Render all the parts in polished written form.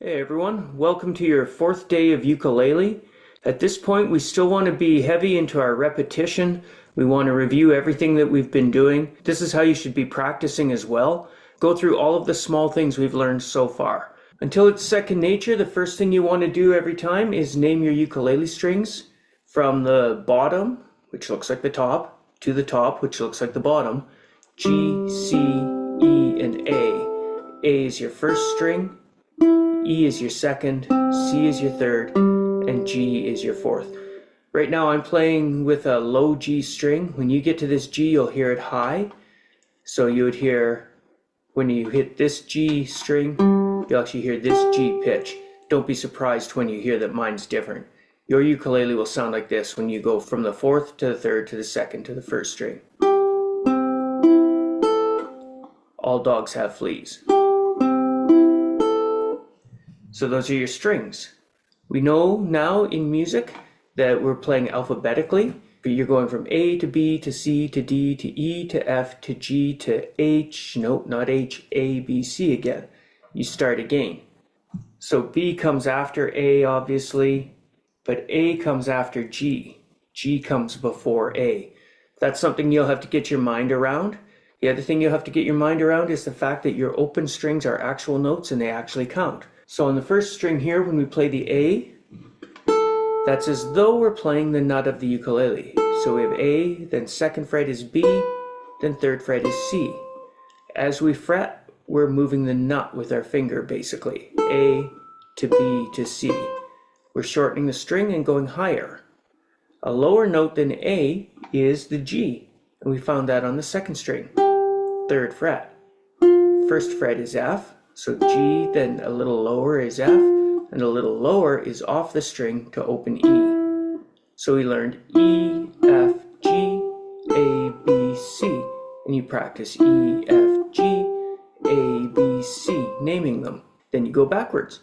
Hey everyone, welcome to your fourth day of ukulele. At this point, we still want to be heavy into our repetition. We want to review everything that we've been doing. This is how you should be practicing as well. Go through all of the small things we've learned so far. Until it's second nature, the first thing you want to do every time is name your ukulele strings from the bottom, which looks like the top, to the top, which looks like the bottom. G, C, E, and A. A is your first string, E is your second, C is your third, and G is your fourth. Right now I'm playing with a low G string. When you get to this G, you'll hear it high. So you would hear, when you hit this G string, you'll actually hear this G pitch. Don't be surprised when you hear that mine's different. Your ukulele will sound like this when you go from the fourth to the third to the second to the first string. All dogs have fleas. So those are your strings. We know now in music that we're playing alphabetically. You're going from A to B to C to D to E to F to G to H. Nope, not H, A, B, C again. You start again. So B comes after A, obviously, but A comes after G. G comes before A. That's something you'll have to get your mind around. The other thing you'll have to get your mind around is the fact that your open strings are actual notes and they actually count. So on the first string here, when we play the A, that's as though we're playing the nut of the ukulele. So we have A, then second fret is B, then third fret is C. As we fret, we're moving the nut with our finger, basically. A to B to C. We're shortening the string and going higher. A lower note than A is the G, and we found that on the second string. Third fret. First fret is F, so G, then a little lower is F, and a little lower is off the string to open E. So we learned E, F, G, A, B, C, and you practice E, F, G, A, B, C, naming them. Then you go backwards.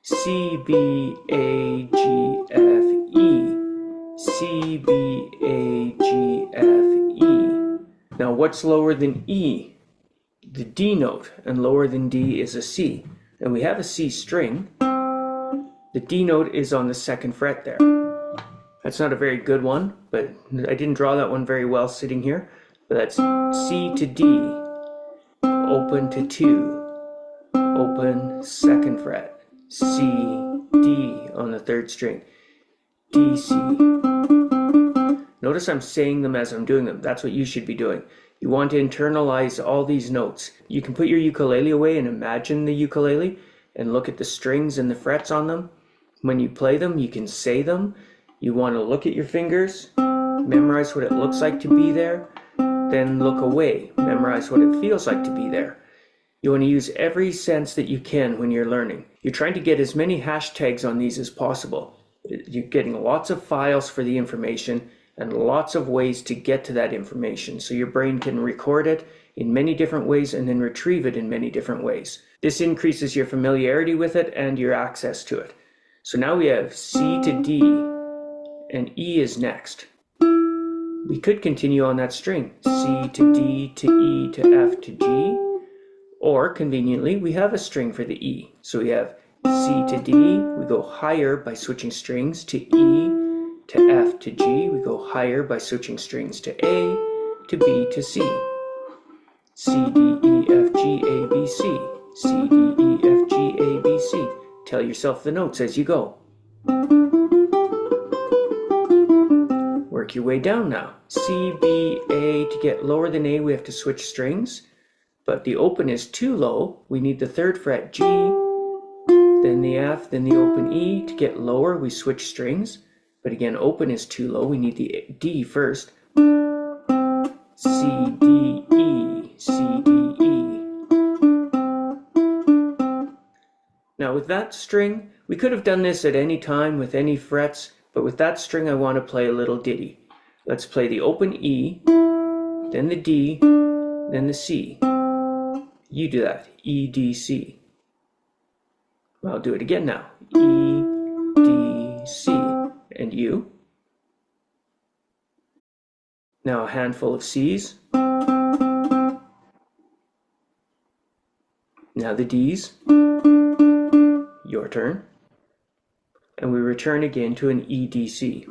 C, B, A, G, F, E. C, B, A, G, F, E. Now what's lower than E? The D note, and lower than D is a C. And we have a C string. The D note is on the second fret there. That's not a very good one, but I didn't draw that one very well sitting here. But that's C to D, open to 2, open second fret, C, D on the third string, D, C. Notice I'm saying them as I'm doing them. That's what you should be doing. You want to internalize all these notes. You can put your ukulele away and imagine the ukulele and look at the strings and the frets on them. When you play them, you can say them. You want to look at your fingers, memorize what it looks like to be there, then look away, memorize what it feels like to be there. You want to use every sense that you can when you're learning. You're trying to get as many hashtags on these as possible. You're getting lots of files for the information and lots of ways to get to that information, so your brain can record it in many different ways and then retrieve it in many different ways. This increases your familiarity with it and your access to it. So now we have C to D, and E is next. We could continue on that string, C to D to E to F to G, or conveniently we have a string for the E. So we have C to D, we go higher by switching strings to E to F to G, we go higher by switching strings to A, to B, to C. C, D, E, F, G, A, B, C. C, D, E, F, G, A, B, C. Tell yourself the notes as you go. Work your way down now. C, B, A. To get lower than A, we have to switch strings. But the open is too low. We need the third fret G, then the F, then the open E. To get lower, we switch strings. But again, open is too low. We need the D first. C, D, E, C, D, E. Now with that string, we could have done this at any time with any frets, but with that string I want to play a little ditty. Let's play the open E, then the D, then the C. You do that, E, D, C. I'll do it again now. E, D, C. And you. Now a handful of C's. Now the D's. your turn. And we return again to an EDC.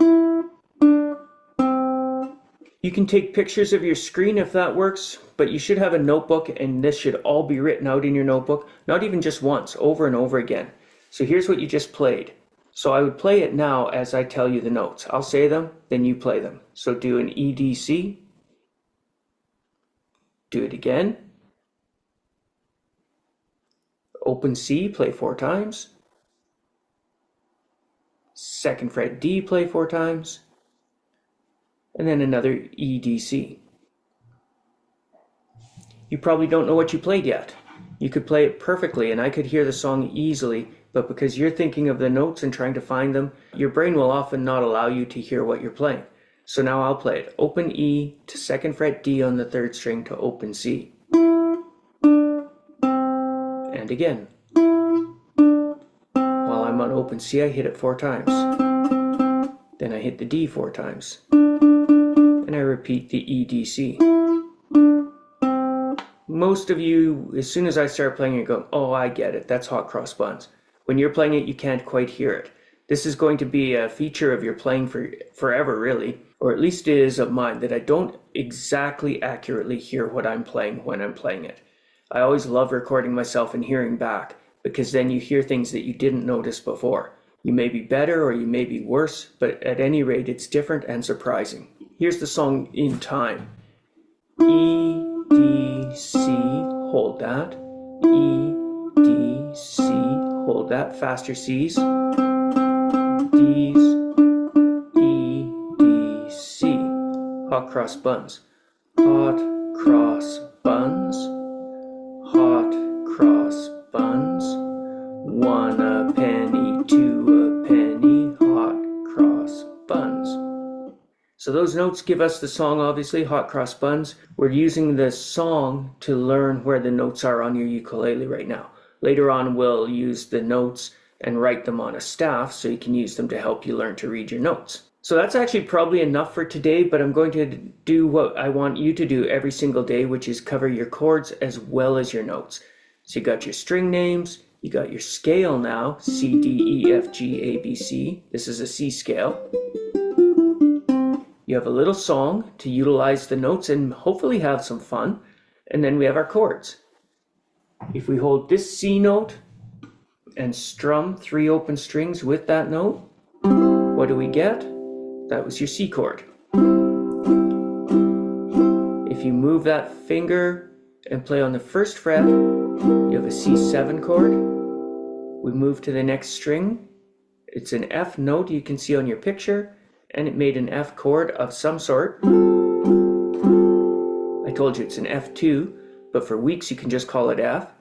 You can take pictures of your screen if that works, but you should have a notebook and this should all be written out in your notebook, not even just once, over and over again. So here's what you just played. So I would play it now as I tell you the notes. I'll say them, then you play them. So do an EDC. Do it again. Open C, play 4 times. 2nd fret D, play 4 times. And then another EDC. You probably don't know what you played yet. You could play it perfectly and I could hear the song easily, but because you're thinking of the notes and trying to find them, your brain will often not allow you to hear what you're playing. So now I'll play it. Open E to 2nd fret D on the 3rd string to open C. And again. While I'm on open C, I hit it 4 times. Then I hit the D 4 times. And I repeat the EDC. Most of you, as soon as I start playing it, go, oh, I get it, that's Hot Cross Buns. When you're playing it, you can't quite hear it. This is going to be a feature of your playing for forever, really, or at least it is of mine, that I don't exactly accurately hear what I'm playing when I'm playing it. I always love recording myself and hearing back, because then you hear things that you didn't notice before. You may be better or you may be worse, but at any rate, it's different and surprising. Here's the song in time. E, D, C, hold that. E, D, C, hold that. Faster C's. D's, E, D, C. Hot Cross Buns. Hot Cross Buns. Hot Cross Buns. 1 a penny, 2 a penny. Hot Cross Buns. So those notes give us the song, obviously, Hot Cross Buns. We're using the song to learn where the notes are on your ukulele right now. Later on, we'll use the notes and write them on a staff so you can use them to help you learn to read your notes. So that's actually probably enough for today, but I'm going to do what I want you to do every single day, which is cover your chords as well as your notes. So you got your string names, you got your scale now, C, D, E, F, G, A, B, C. This is a C scale. You have a little song to utilize the notes and hopefully have some fun. And then we have our chords. If we hold this C note and strum 3 open strings with that note, what do we get? That was your C chord. If you move that finger and play on the 1st fret, you have a C7 chord. We move to the next string. It's an F note you can see on your picture, and it made an F chord of some sort. I told you it's an F2, but for weeks you can just call it F.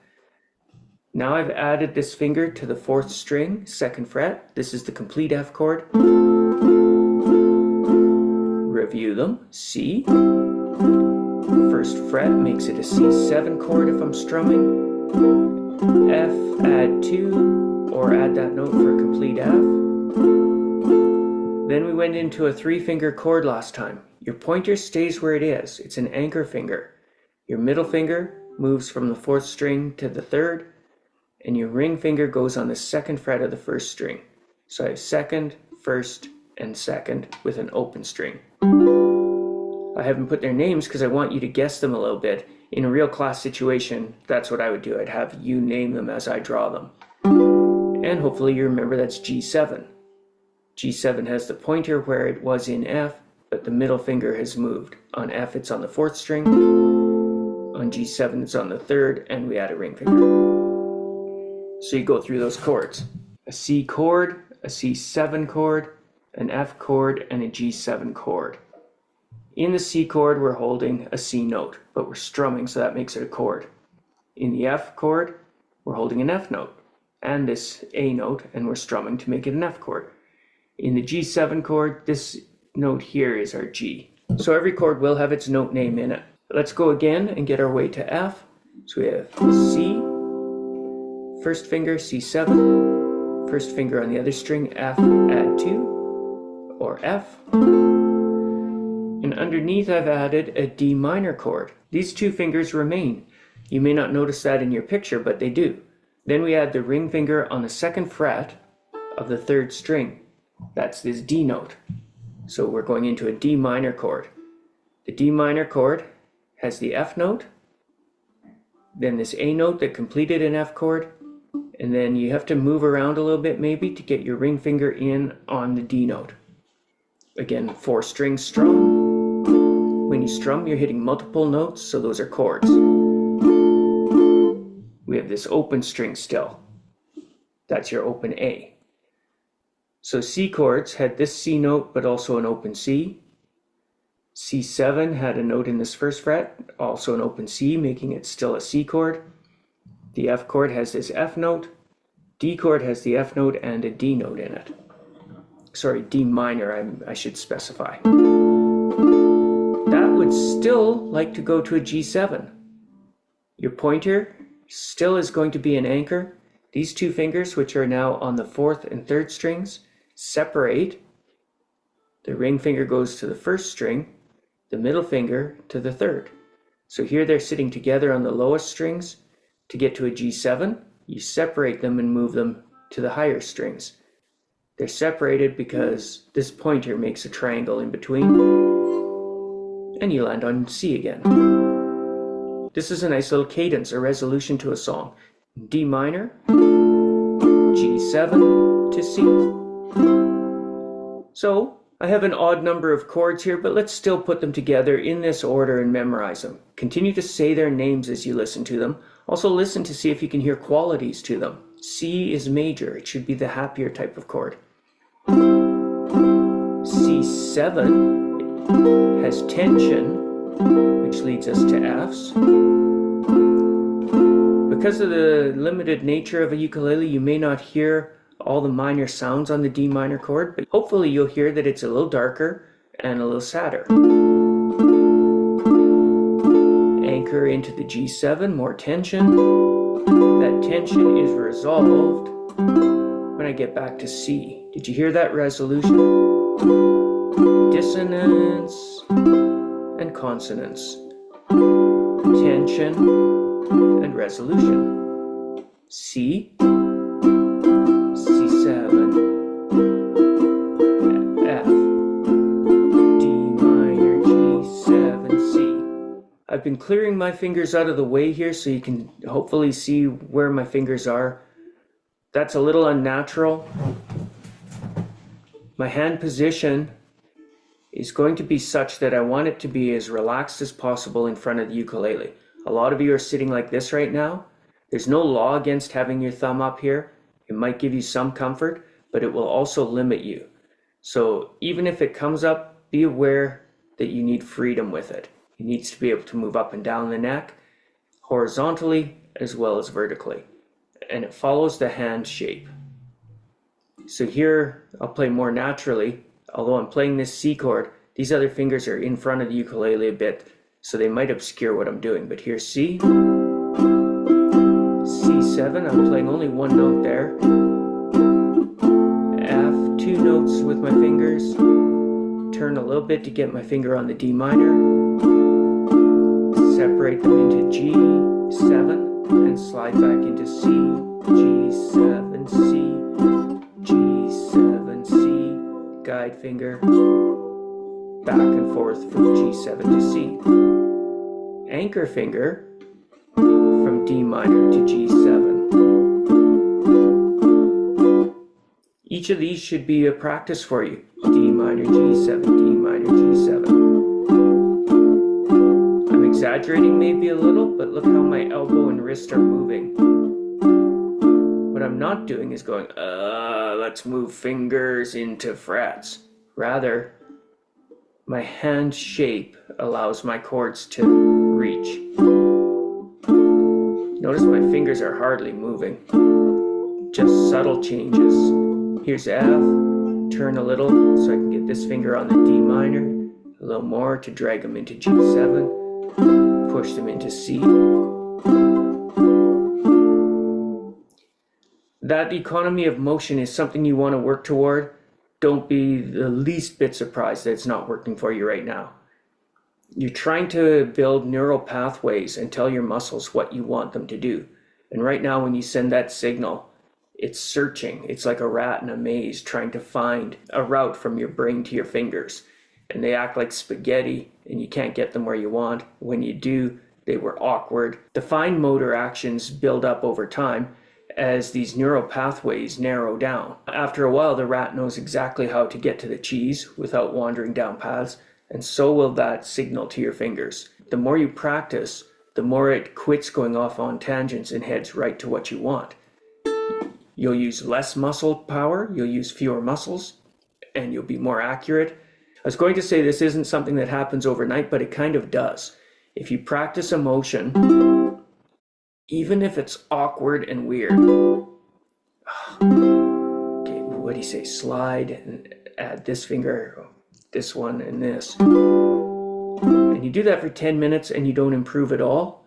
Now I've added this finger to the 4th string, 2nd fret. This is the complete F chord. Review them. C. 1st fret makes it a C7 chord if I'm strumming. F, add 2, or add that note for a complete F. Then we went into a 3-finger chord last time. Your pointer stays where it is. It's an anchor finger. Your middle finger moves from the 4th string to the 3rd, and your ring finger goes on the 2nd fret of the 1st string. So I have 2nd, 1st, and 2nd with an open string. I haven't put their names because I want you to guess them a little bit. In a real class situation, that's what I would do. I'd have you name them as I draw them. And hopefully you remember that's G7. G7 has the pointer where it was in F, but the middle finger has moved. On F it's on the 4th string, on G7 it's on the 3rd, and we add a ring finger. So you go through those chords. A C chord, a C7 chord, an F chord, and a G7 chord. In the C chord we're holding a C note, but we're strumming, so that makes it a chord. In the F chord we're holding an F note and this A note, and we're strumming to make it an F chord. In the G7 chord, this note here is our G. So every chord will have its note name in it. Let's go again and get our way to F. So we have C, 1st finger, C7, 1st finger on the other string, F, add 2, or F. And underneath I've added a D minor chord. These 2 fingers remain. You may not notice that in your picture, but they do. Then we add the ring finger on the 2nd fret of the 3rd string. That's this D note. So we're going into a D minor chord. The D minor chord has the F note, then this A note that completed an F chord, and then you have to move around a little bit maybe to get your ring finger in on the D note. Again, 4 strings strum. When you strum, you're hitting multiple notes, so those are chords. We have this open string still. That's your open A. So C chords had this C note, but also an open C. C7 had a note in this 1st fret, also an open C, making it still a C chord. The F chord has this F note. D chord has the F note and a D note in it. Sorry, D minor, I should specify. That would still like to go to a G7. Your pointer still is going to be an anchor. These 2 fingers, which are now on the 4th and 3rd strings, separate. The ring finger goes to the 1st string, the middle finger to the 3rd. So here they're sitting together on the lowest strings. To get to a G7, you separate them and move them to the higher strings. They're separated because this pointer makes a triangle in between, and you land on C again. This is a nice little cadence, a resolution to a song. D minor, G7 to C. So I have an odd number of chords here, but let's still put them together in this order and memorize them. Continue to say their names as you listen to them. Also listen to see if you can hear qualities to them. C is major. It should be the happier type of chord. C7 has tension, which leads us to Fs. Because of the limited nature of a ukulele, you may not hear all the minor sounds on the D minor chord, but hopefully you'll hear that it's a little darker and a little sadder. Anchor into the G7, more tension. That tension is resolved when I get back to C. Did you hear that resolution? Dissonance and consonance. Tension and resolution. C, C7, F, D minor, G7, C. I've been clearing my fingers out of the way here so you can hopefully see where my fingers are. That's a little unnatural. My hand position is going to be such that I want it to be as relaxed as possible in front of the ukulele. A lot of you are sitting like this right now. There's no law against having your thumb up here. It might give you some comfort, but it will also limit you. So even if it comes up, be aware that you need freedom with it. It needs to be able to move up and down the neck, horizontally as well as vertically. And it follows the hand shape. So here I'll play more naturally. Although I'm playing this C chord, these other fingers are in front of the ukulele a bit, so they might obscure what I'm doing. But here's C, C7, I'm playing only one note there. F, 2 notes with my fingers. Turn a little bit to get my finger on the D minor. Separate them into G7 and slide back into C, G7, C, G7, C. Guide finger back and forth from G7 to C. Anchor finger from D minor to G7. Each of these should be a practice for you. D minor, G7, D minor, G7. I'm exaggerating maybe a little, but look how my elbow and wrist are moving. What I'm not doing is going, let's move fingers into frets. Rather, my hand shape allows my chords to reach. Notice my fingers are hardly moving. Just subtle changes. Here's F, turn a little so I can get this finger on the D minor, a little more to drag them into G7, push them into C. That economy of motion is something you want to work toward. Don't be the least bit surprised that it's not working for you right now. You're trying to build neural pathways and tell your muscles what you want them to do. And right now, when you send that signal, it's searching. It's like a rat in a maze trying to find a route from your brain to your fingers. And they act like spaghetti, and you can't get them where you want. When you do, they were awkward. The fine motor actions build up over time as these neural pathways narrow down. After a while, the rat knows exactly how to get to the cheese without wandering down paths, and so will that signal to your fingers. The more you practice, the more it quits going off on tangents and heads right to what you want. You'll use less muscle power, you'll use fewer muscles, and you'll be more accurate. I was going to say this isn't something that happens overnight, but it kind of does. If you practice a motion, even if it's awkward and weird, okay, what do you say? Slide and add this finger, this one, and this. And you do that for 10 minutes and you don't improve at all.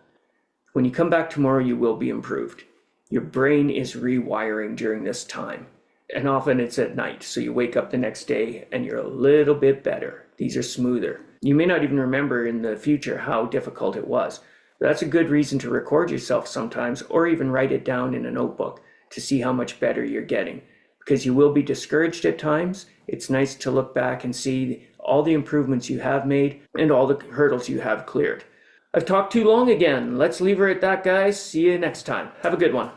When you come back tomorrow, you will be improved. Your brain is rewiring during this time. And often it's at night, so you wake up the next day and you're a little bit better. These are smoother. You may not even remember in the future how difficult it was. But that's a good reason to record yourself sometimes, or even write it down in a notebook to see how much better you're getting. Because you will be discouraged at times. It's nice to look back and see all the improvements you have made and all the hurdles you have cleared. I've talked too long again. Let's leave her at that, guys. See you next time. Have a good one.